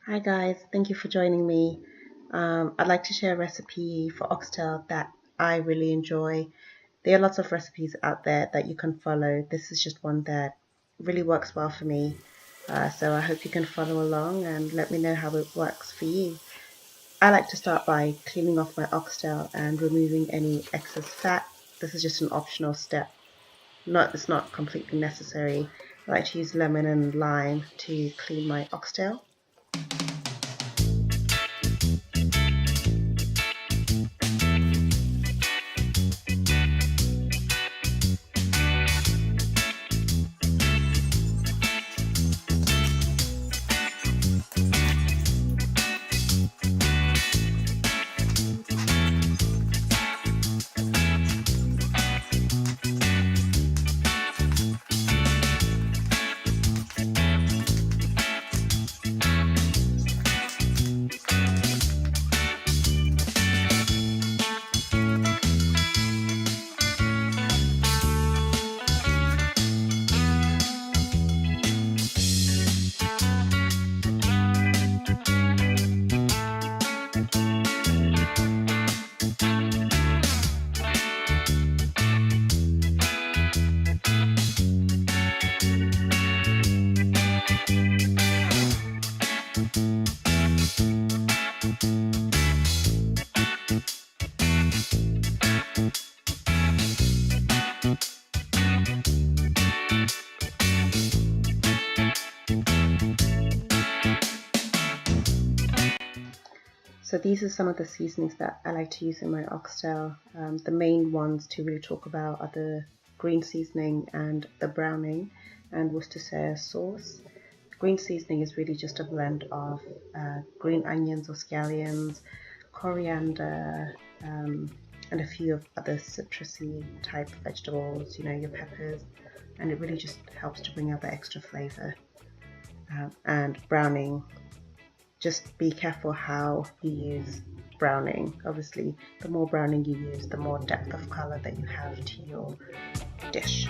Hi guys, thank you for joining me. I'd like to share a recipe for oxtail that I really enjoy. There are lots of recipes out there that you can follow. This is just one that really works well for me. So I hope you can follow along and let me know how it works for you. I like to start by cleaning off my oxtail and removing any excess fat. This is just an optional step. It's not completely necessary. I like to use lemon and lime to clean my oxtail. So these are some of the seasonings that I like to use in my oxtail. The main ones to really talk about are the green seasoning and the browning and Worcestershire sauce. Green seasoning is really just a blend of green onions or scallions, coriander, and a few of other citrusy type vegetables, your peppers, and it really just helps to bring out the extra flavor. And browning, just be careful how you use browning. Obviously, the more browning you use, the more depth of color that you have to your dish.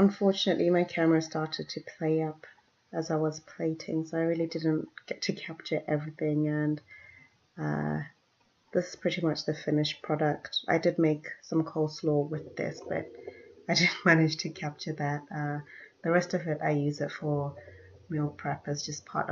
Unfortunately, my camera started to play up as I was plating, so I really didn't get to capture everything, and this is pretty much the finished product. I did make some coleslaw with this, but I didn't manage to capture that. The rest of it, I use it for meal prep as just part